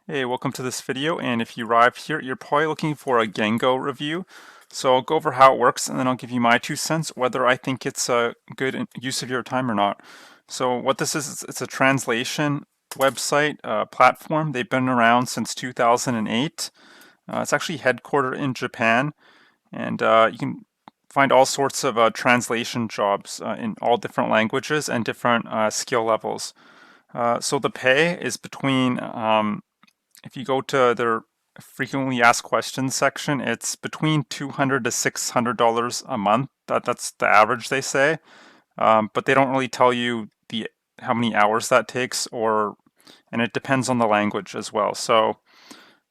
Hey, welcome to this video, and if you arrived here, you're probably looking for a Gengo review. So I'll go over how it works, and then I'll give you my 2 cents, whether I think it's a good use of your time or not. So what this is, it's a translation website platform. They've been around since 2008. It's actually headquartered in Japan, and you can find all sorts of translation jobs in all different languages and different skill levels. So the pay is between if you go to their frequently asked questions section, it's between $200 to $600 a month. That's the average, they say, but they don't really tell you the how many hours that takes, and it depends on the language as well. So,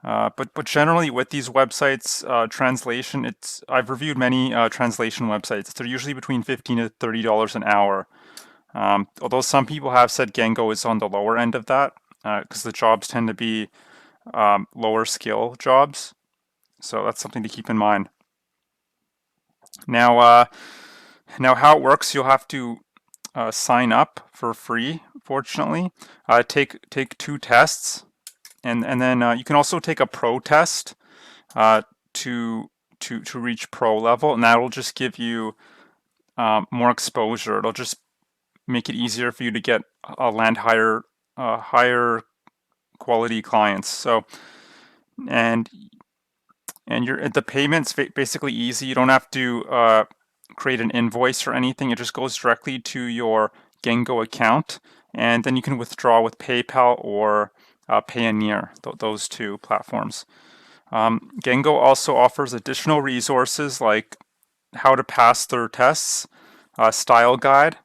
but generally with these websites, translation, I've reviewed many translation websites. They're usually between $15 to $30 an hour. Although some people have said Gengo is on the lower end of that because the jobs tend to be lower skill jobs. So that's something to keep in mind. Now, now how it works, you'll have to sign up for free. Fortunately, take 2 tests, and then you can also take a pro test uh, to reach pro level, and that'll just give you more exposure. It'll just make it easier for you to get land higher quality clients. So and the payment's basically easy. You don't have to create an invoice or anything. It just goes directly to your Gengo account, and then you can withdraw with PayPal or Payoneer, those two platforms. Gengo also offers additional resources like how to pass their tests, style guide,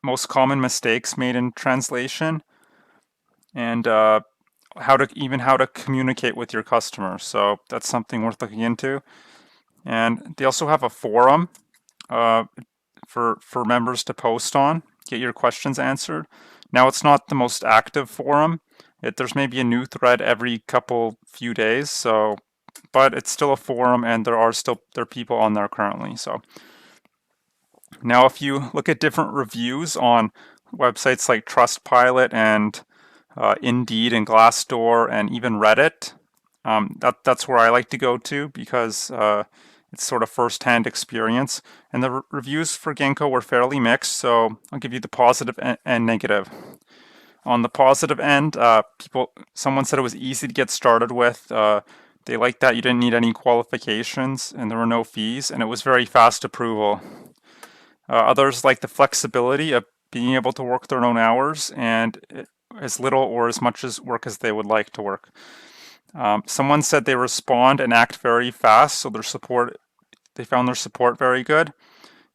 most common mistakes made in translation, and how to communicate with your customers. So that's something worth looking into. And they also have a forum uh, for members to post on, get your questions answered. Now it's not the most active forum. There's maybe a new thread every few days. So, but it's still a forum, and there are people on there currently. So now, if you look at different reviews on websites like Trustpilot and Indeed and Glassdoor and even Reddit, that's where I like to go to because it's sort of first-hand experience. And the reviews for Genko were fairly mixed, so I'll give you the positive and negative. On the positive end, someone said it was easy to get started with. They liked that you didn't need any qualifications and there were no fees, and it was very fast approval. Others like the flexibility of being able to work their own hours and as little or as much as work as they would like to work. Someone said they respond and act very fast, so they found their support very good,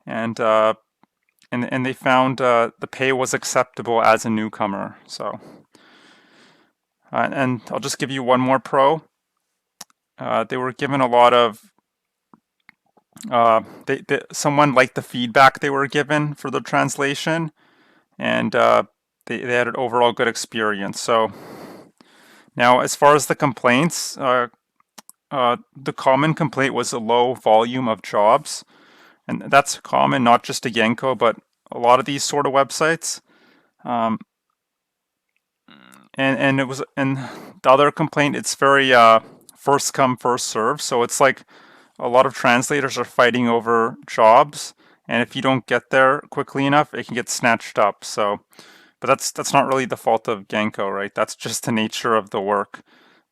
and they found the pay was acceptable as a newcomer. So, and I'll just give you one more pro. They were given a lot of someone liked the feedback they were given for the translation, and they had an overall good experience. So now, as far as the complaints, the common complaint was a low volume of jobs, and that's common not just to Genko, but a lot of these sort of websites. Um, and the other complaint, it's very first come first serve. So it's like a lot of translators are fighting over jobs, and if you don't get there quickly enough, it can get snatched up. So, but that's not really the fault of Genko, right? That's just the nature of the work,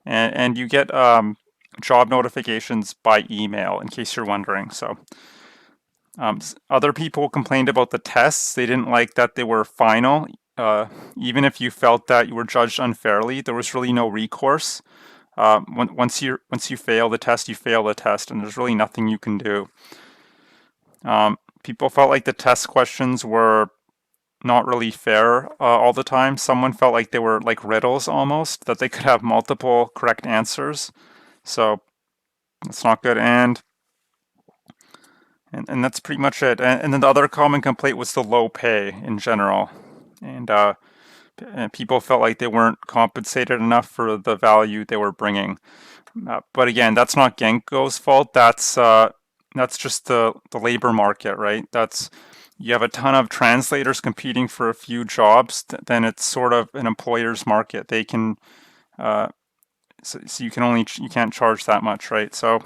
and you get job notifications by email, in case you're wondering. So, other people complained about the tests. They didn't like that they were final. Even if you felt that you were judged unfairly, there was really no recourse. Once you fail the test, you fail the test, and there's really nothing you can do. People felt like the test questions were not really fair all the time. Someone felt like they were like riddles almost, that they could have multiple correct answers. So that's not good. And that's pretty much it. And then the other common complaint was the low pay in general. And people felt like they weren't compensated enough for the value they were bringing. But again, that's not Genko's fault. That's just the labor market, right? You have a ton of translators competing for a few jobs. Then it's sort of an employer's market. They can So you can't charge that much, right? So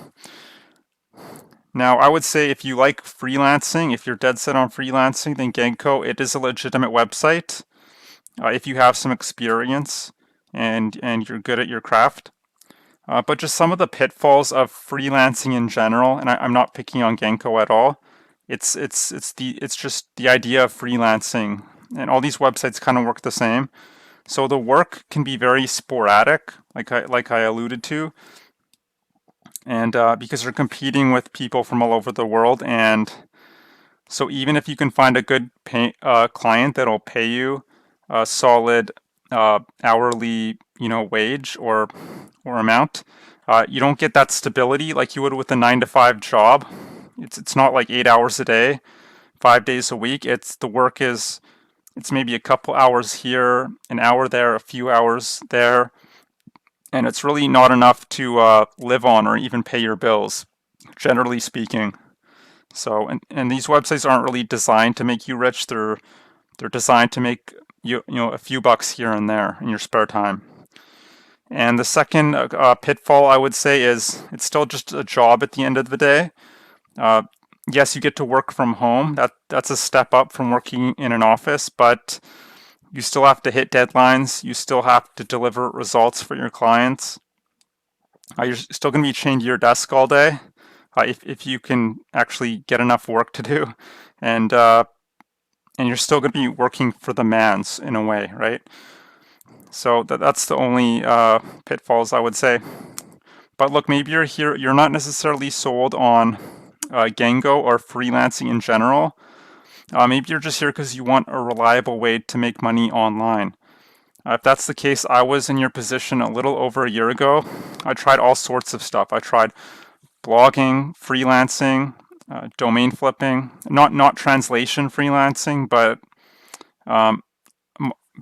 now I would say if you like freelancing, if you're dead set on freelancing, then Gengo, it is a legitimate website. If you have some experience and you're good at your craft. But just some of the pitfalls of freelancing in general, and I'm not picking on Genko at all. It's just the idea of freelancing, and all these websites kind of work the same. So the work can be very sporadic, like I alluded to, and because you're competing with people from all over the world, and so even if you can find a good client that'll pay you a solid hourly, wage or amount, you don't get that stability like you would with a 9 to 5 job. It's not like 8 hours a day, 5 days a week. It's maybe a couple hours here, an hour there, a few hours there, and it's really not enough to live on or even pay your bills, generally speaking. So, and these websites aren't really designed to make you rich. They're designed to make you a few bucks here and there in your spare time. And the second pitfall I would say is it's still just a job at the end of the day. Yes, you get to work from home. That's a step up from working in an office, but you still have to hit deadlines. You still have to deliver results for your clients. You're still going to be chained to your desk all day. If you can actually get enough work to do, and you're still going to be working for the mans in a way, right? So that's the only pitfalls I would say. But look, maybe you're not necessarily sold on Gengo or freelancing in general. Maybe you're just here because you want a reliable way to make money online. If that's the case, I was in your position a little over a year ago. I tried all sorts of stuff. I tried blogging, freelancing, domain flipping, not translation freelancing, but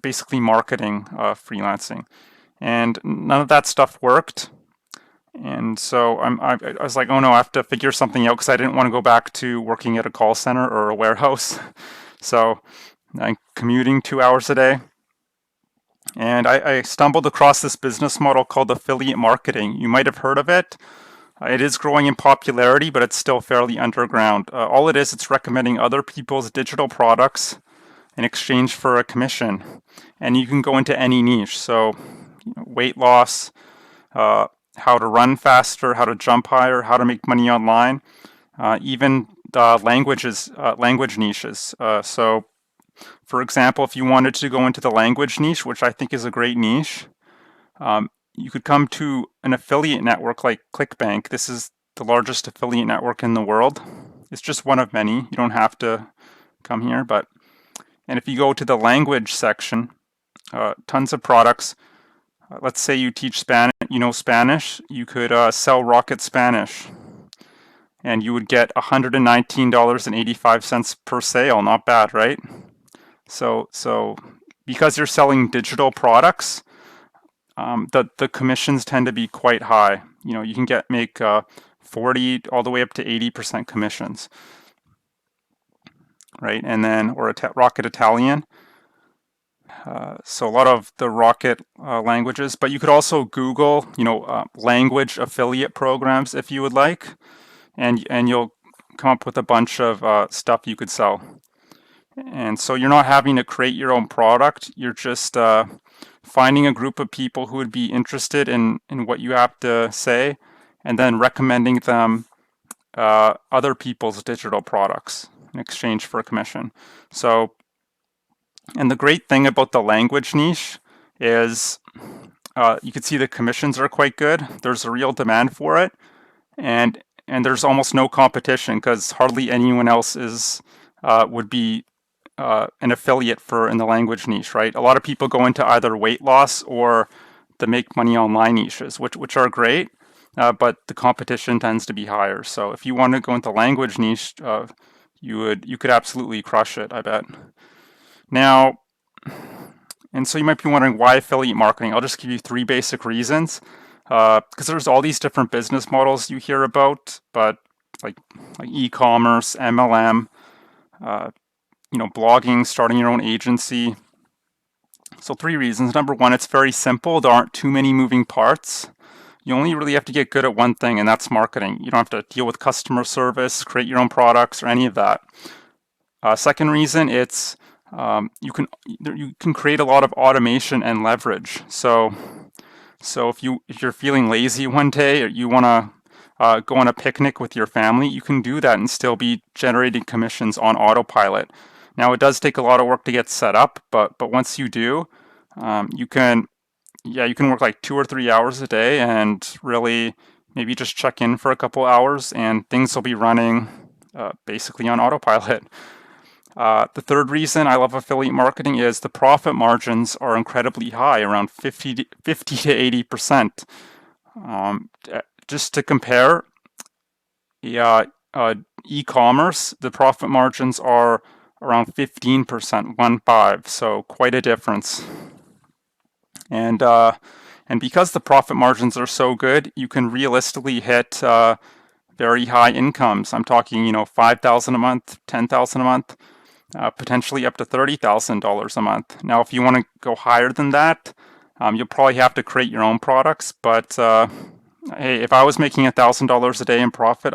basically marketing freelancing, and none of that stuff worked. And so I was like, oh no, I have to figure something out because I didn't want to go back to working at a call center or a warehouse. So I'm commuting 2 hours a day. And I stumbled across this business model called affiliate marketing. You might have heard of it. It is growing in popularity, but it's still fairly underground. All it is, it's recommending other people's digital products in exchange for a commission. And you can go into any niche. So weight loss, how to run faster, how to jump higher, how to make money online, even language niches. So for example, if you wanted to go into the language niche, which I think is a great niche, you could come to an affiliate network like ClickBank. This is the largest affiliate network in the world. It's just one of many. You don't have to come here, and if you go to the language section, tons of products. Let's say you teach Spanish, you could sell Rocket Spanish, and you would get $119.85 per sale. Not bad, right? So because you're selling digital products, the commissions tend to be quite high. You can make 40 all the way up to 80% commissions, right? And then Rocket Italian. So a lot of the Rocket languages, but you could also Google, language affiliate programs if you would like, and you'll come up with a bunch of stuff you could sell. And so you're not having to create your own product. You're just finding a group of people who would be interested in what you have to say, and then recommending them other people's digital products in exchange for a commission. So, and the great thing about the language niche is you can see the commissions are quite good. There's a real demand for it, and there's almost no competition because hardly anyone else would be an affiliate in the language niche, right? A lot of people go into either weight loss or the make money online niches, which are great, but the competition tends to be higher. So if you want to go into language niche, you could absolutely crush it, I bet. Now, and so you might be wondering why affiliate marketing. I'll just give you 3 basic reasons, because there's all these different business models you hear about, but like e-commerce, MLM, blogging, starting your own agency. So 3 reasons. Number 1, it's very simple. There aren't too many moving parts. You only really have to get good at one thing, and that's marketing. You don't have to deal with customer service, create your own products, or any of that. Second reason, it's you can create a lot of automation and leverage. So if you're feeling lazy one day, or you want to go on a picnic with your family, you can do that and still be generating commissions on autopilot. Now, it does take a lot of work to get set up, but once you do, you can work like 2 or 3 hours a day and really maybe just check in for a couple hours, and things will be running basically on autopilot. The third reason I love affiliate marketing is the profit margins are incredibly high, around 50 to 80%. Just to compare, e-commerce, the profit margins are around 15%, so quite a difference. And because the profit margins are so good, you can realistically hit very high incomes. I'm talking, $5,000 a month, $10,000 a month, potentially up to $30,000 a month. Now, if you want to go higher than that, you'll probably have to create your own products. But hey, if I was making $1,000 a day in profit,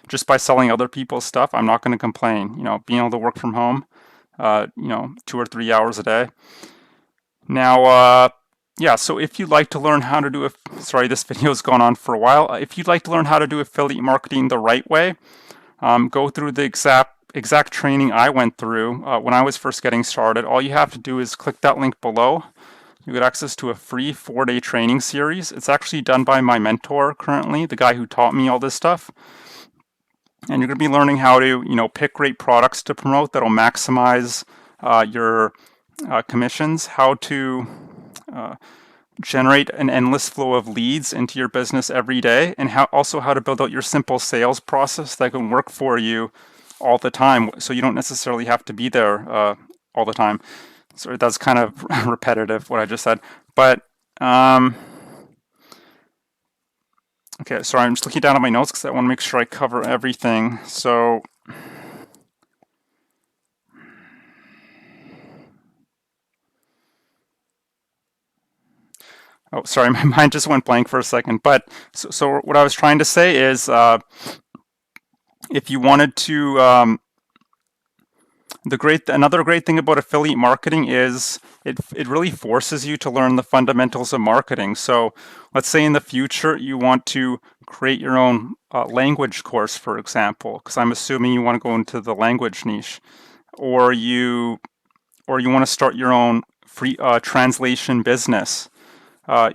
just by selling other people's stuff, I'm not going to complain. Being able to work from home, 2 or 3 hours a day. Now, so if you'd like to learn how to do this video's gone on for a while. If you'd like to learn how to do affiliate marketing the right way, go through the exact training I went through when I was first getting started. All you have to do is click that link below. You get access to a free 4-day training series. It's actually done by my mentor currently, the guy who taught me all this stuff. And you're going to be learning how to, pick great products to promote that'll maximize your commissions, how to generate an endless flow of leads into your business every day, and how to build out your simple sales process that can work for you all the time, so you don't necessarily have to be there all the time. So that's kind of repetitive what I just said, but okay, sorry, I'm just looking down at my notes because I want to make sure I cover everything. So oh, sorry, my mind just went blank for a second. But so what I was trying to say is, if you wanted to, another great thing about affiliate marketing is it really forces you to learn the fundamentals of marketing. So let's say in the future you want to create your own language course, for example, because I'm assuming you want to go into the language niche, or you want to start your own free translation business.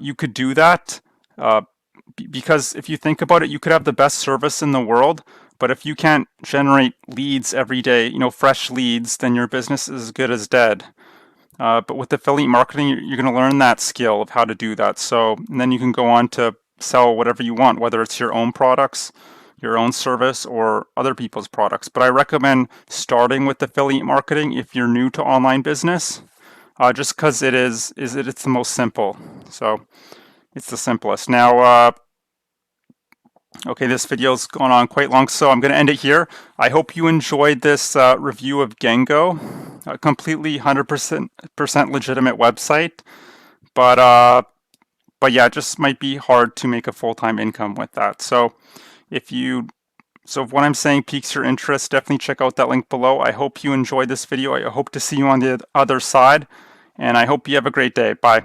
You could do that because if you think about it, you could have the best service in the world, but if you can't generate leads every day, fresh leads, then your business is as good as dead. But with affiliate marketing, you're going to learn that skill of how to do that. So, and then you can go on to sell whatever you want, whether it's your own products, your own service, or other people's products. But I recommend starting with affiliate marketing if you're new to online business, just because it's the most simple. So it's the simplest. Now, okay, this video's gone on quite long, so I'm going to end it here. I hope you enjoyed this review of Gengo, a completely 100% legitimate website, but yeah, it just might be hard to make a full-time income with that. So if what I'm saying piques your interest, definitely check out that link below. I hope you enjoyed this video. I hope to see you on the other side, and I hope you have a great day. Bye.